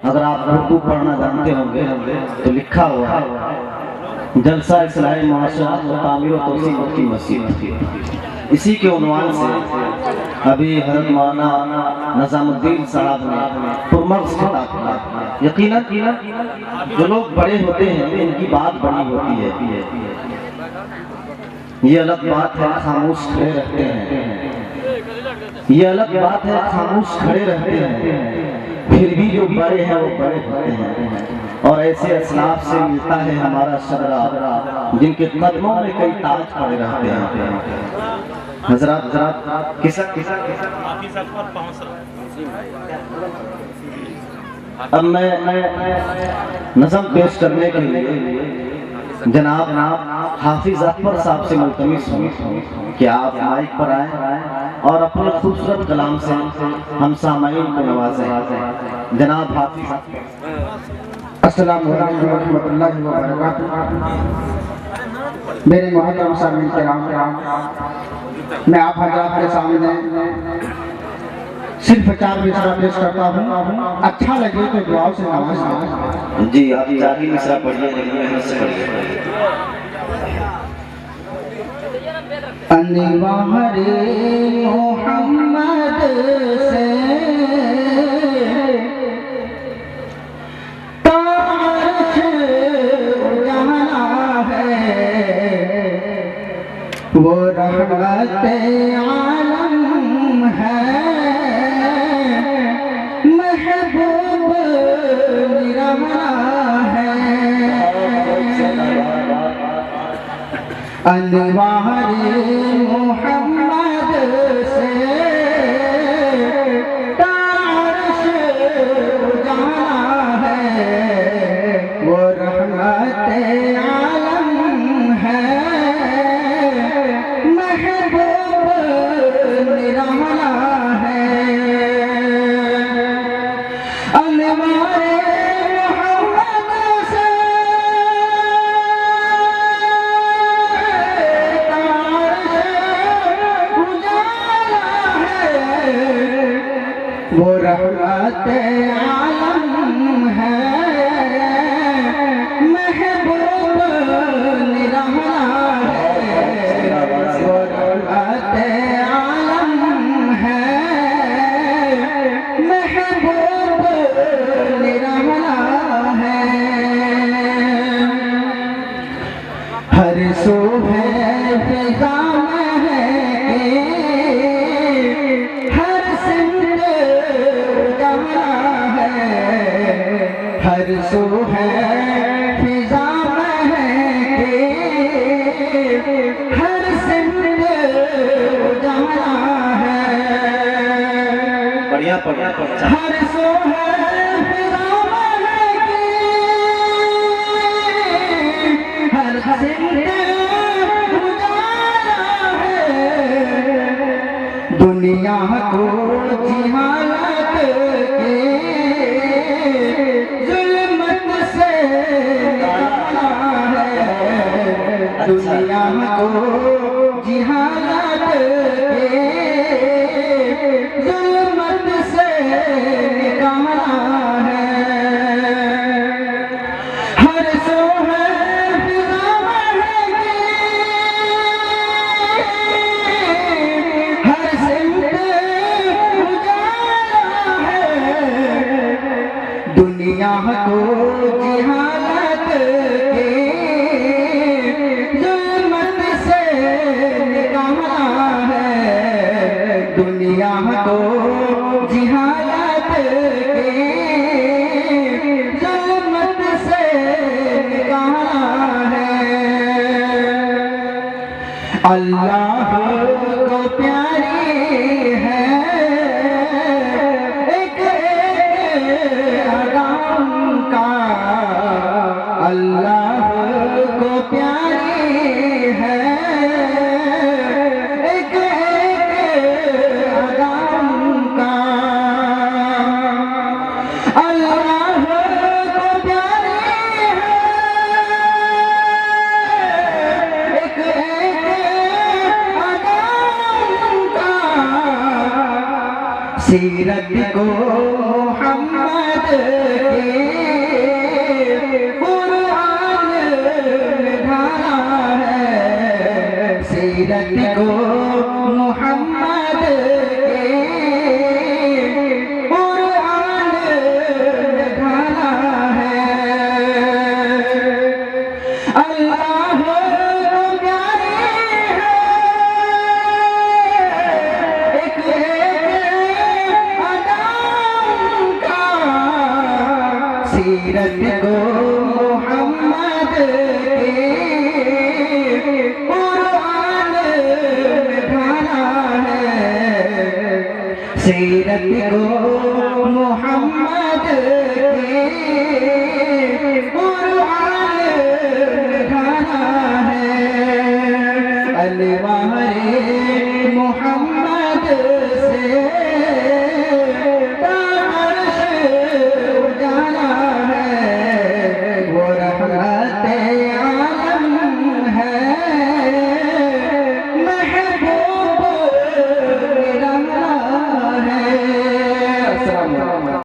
अगर आप उर्दू पढ़ना जानते होंगे तो लिखा हुआ है जलसा इस्लाह मुआशरा व तामीर व तौसीक़ की मस्जिद। इसी के उन्वान से अभी हज़रत मौलाना निज़ामुद्दीन साहब ने पुरमर्ज़ खिताब किया। यकीनन जो लोग बड़े होते हैं इनकी बात बड़ी होती है। ये अलग बात है खामोश खड़े रहते हैं, ये अलग बात है खामोश खड़े रहते हैं, फिर भी जो बड़े हैं वो बड़े होते हैं। और ऐसे असलाफ से मिलता है हमारा शजरा जिनके कदमों में कई ताज पड़े रहते हैं। हजरत किसा अब मैं नज़म पेश करने के लिए जनाब हाफिज अकबर साहब से मुल्तमिस हूँ कि आप माइक पर आए और अपने खूबसूरत कलाम से हम सामाईन को नवाजें। जनाब हाफिज। अस्सलाम वालेकुम व रहमतुल्लाहि व बरकातुहू। मेरे मोहतरम सामीन किराम, मैं आप हज़रात के सामने सिर्फ 4 मिसरा पेश करता हूँ। अच्छा लगे तो दुआओं से नवाज़ें। जी आप 4 ही मिसरा पढ़िए, मेहनत से पढ़िए। अनवारे मोहम्मद से तारख जाना है, वो रहमत आलम है, महबूब निराला है। अनवारे मोहम्मद से तारश जाना है, वो रहमत आलम है, महबूब निराला है। अनवारे वो रहमत आलम है, महबूब निराला है। वो रहमत आलम है, महबूब निराला है। हर सो है फिजा में है, हर सिमत जाना है, हर सो है फिजा में है, हर सिमत जाना है। बढ़िया बढ़िया हर सो है फिजा में है, हर सिमत दुनिया को जिहालत के जुल्मत से निकाला है। दुनिया को जिहालत के जुल्मत से निकाला है। हर सो है फिजा में दुनिया को जिहालत के जुल्मत से निकाला है। दुनिया को जिहालत के जुल्मत से निकाला है। अल्लाह को प्यारी है अल्लाह को प्यारी है एक अदाम का। अल्लाह को प्यारी है एक अदाम का। सीरत को मोहम्मद सीरत को मोहम्मद के कुरान में भरा है, सीरत को